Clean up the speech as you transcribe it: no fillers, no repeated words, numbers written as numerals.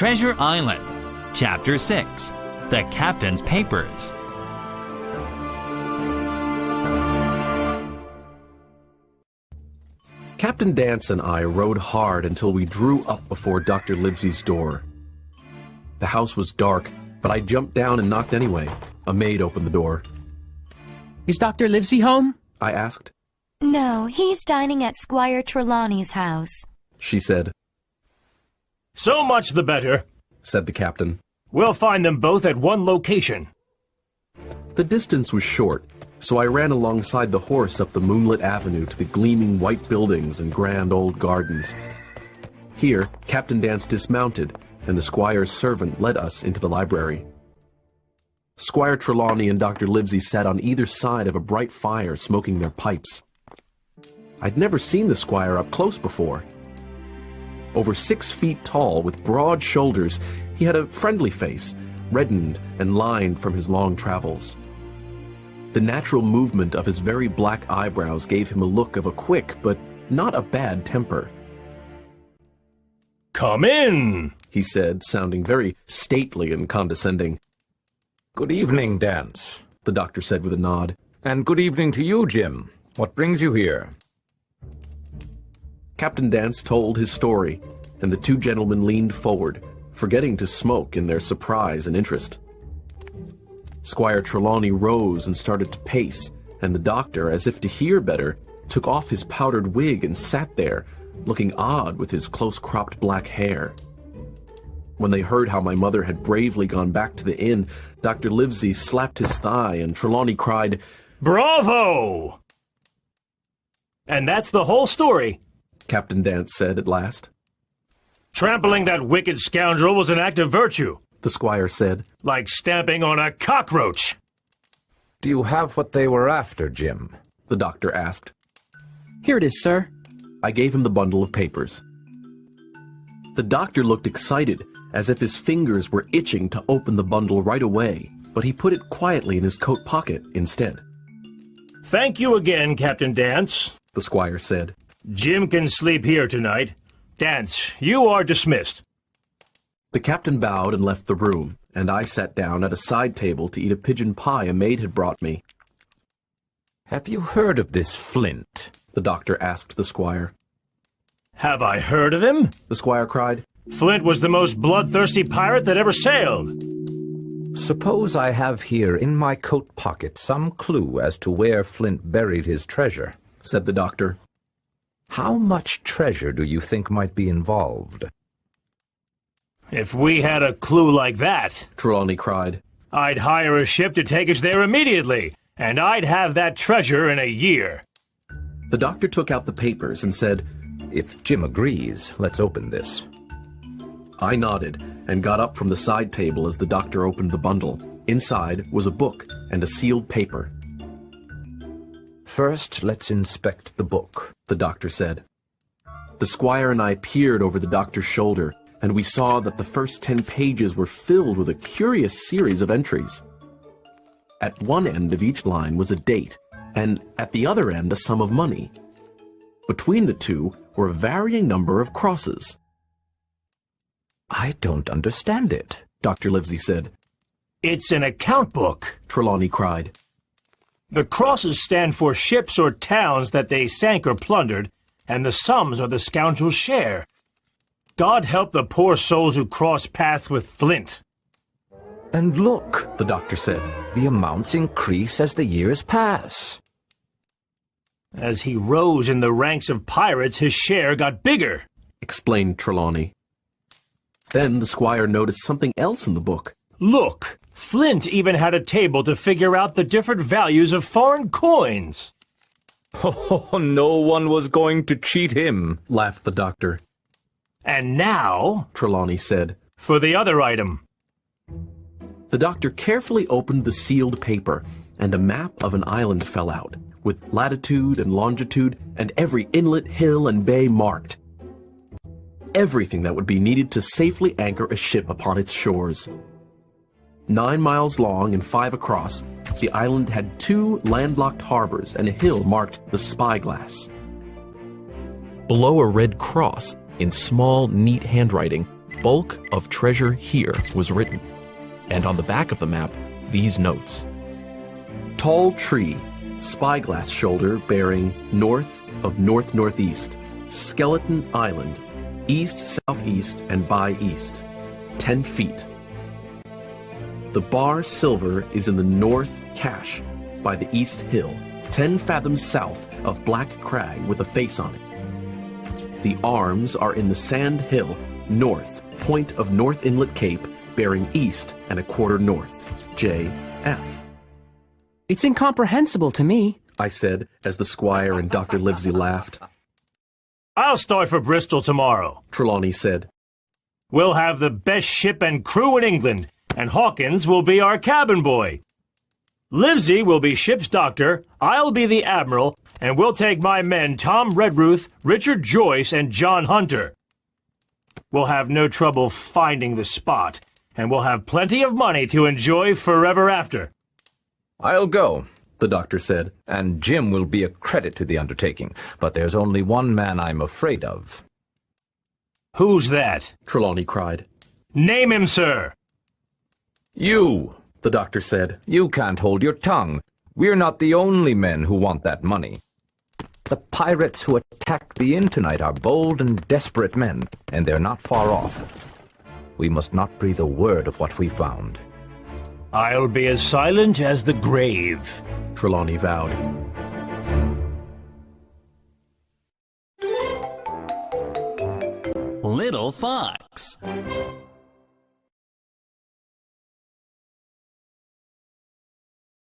Treasure Island, Chapter 6, The Captain's Papers. Captain Dance and I rode hard until we drew up before Dr. Livesey's door. The house was dark, but I jumped down and knocked anyway. A maid opened the door. Is Dr. Livesey home? I asked. No, he's dining at Squire Trelawney's house, She said. So much the better, said the captain. We'll find them both at one location. The distance was short, so I ran alongside the horse up the moonlit avenue to the gleaming white buildings and grand old gardens. Here, Captain Dance dismounted, and the squire's servant led us into the library. Squire Trelawney and Dr. Livesey sat on either side of a bright fire smoking their pipes. I'd never seen the squire up close before. Over 6 feet tall, with broad shoulders, he had a friendly face, reddened and lined from his long travels. The natural movement of his very black eyebrows gave him a look of a quick but not a bad temper. Come in, he said, sounding very stately and condescending. Good evening, Dance, the doctor said with a nod. And good evening to you, Jim. What brings you here? Captain Dance told his story, and the two gentlemen leaned forward, forgetting to smoke in their surprise and interest. Squire Trelawney rose and started to pace, and the doctor, as if to hear better, took off his powdered wig and sat there, looking odd with his close-cropped black hair. When they heard how my mother had bravely gone back to the inn, Dr. Livesey slapped his thigh, and Trelawney cried, "Bravo!" And that's the whole story, Captain Dance said at last. Trampling that wicked scoundrel was an act of virtue, the squire said. Like stamping on a cockroach. Do you have what they were after, Jim? The doctor asked. Here it is, sir. I gave him the bundle of papers. The doctor looked excited, as if his fingers were itching to open the bundle right away, but he put it quietly in his coat pocket instead. Thank you again, Captain Dance, the squire said. Jim can sleep here tonight. Dance, you are dismissed. The captain bowed and left the room, and I sat down at a side table to eat a pigeon pie a maid had brought me. Have you heard of this Flint? The doctor asked the squire. Have I heard of him? The squire cried. Flint was the most bloodthirsty pirate that ever sailed. Suppose I have here in my coat pocket some clue as to where Flint buried his treasure, said the doctor. How much treasure do you think might be involved? If we had a clue like that, Trelawney cried, I'd hire a ship to take us there immediately, and I'd have that treasure in a year. The doctor took out the papers and said, If Jim agrees, let's open this. I nodded and got up from the side table as the doctor opened the bundle. Inside was a book and a sealed paper. First, let's inspect the book, the doctor said. The squire and I peered over the doctor's shoulder, and we saw that the first 10 pages were filled with a curious series of entries. At one end of each line was a date, and at the other end a sum of money. Between the two were a varying number of crosses. I don't understand it, Dr. Livesey said. It's an account book, Trelawney cried. The crosses stand for ships or towns that they sank or plundered, and the sums are the scoundrel's share. God help the poor souls who cross paths with Flint. And look, the doctor said, the amounts increase as the years pass. As he rose in the ranks of pirates, his share got bigger, explained Trelawney. Then the squire noticed something else in the book. Look, Flint even had a table to figure out the different values of foreign coins. Oh, no one was going to cheat him, laughed the doctor. And now, Trelawney said, for the other item. The doctor carefully opened the sealed paper, and a map of an island fell out, with latitude and longitude and every inlet, hill, and bay marked. Everything that would be needed to safely anchor a ship upon its shores. 9 miles long and 5 across, the island had 2 landlocked harbors and a hill marked the Spyglass. Below a red cross, in small, neat handwriting, bulk of treasure here was written, and on the back of the map, these notes. Tall tree, spyglass shoulder bearing north of north-northeast, Skeleton Island, east-southeast and by east, 10 feet. The bar silver is in the north cache by the east hill, 10 fathoms south of Black Crag with a face on it. The arms are in the sand hill, north, point of North Inlet Cape, bearing east and a quarter north, J.F. It's incomprehensible to me, I said as the squire and Dr. Livesey laughed. I'll start for Bristol tomorrow, Trelawney said. We'll have the best ship and crew in England, and Hawkins will be our cabin boy. Livesey will be ship's doctor, I'll be the admiral, and we'll take my men Tom Redruth, Richard Joyce, and John Hunter. We'll have no trouble finding the spot, and we'll have plenty of money to enjoy forever after. I'll go, the doctor said. and Jim will be a credit to the undertaking, but there's only one man I'm afraid of. Who's that? Trelawney cried. Name him, sir. You! The doctor said. You can't hold your tongue. We're not the only men who want that money. The pirates who attacked the inn tonight are bold and desperate men, and they're not far off. We must not breathe a word of what we found. I'll be as silent as the grave, Trelawney vowed. Little Fox.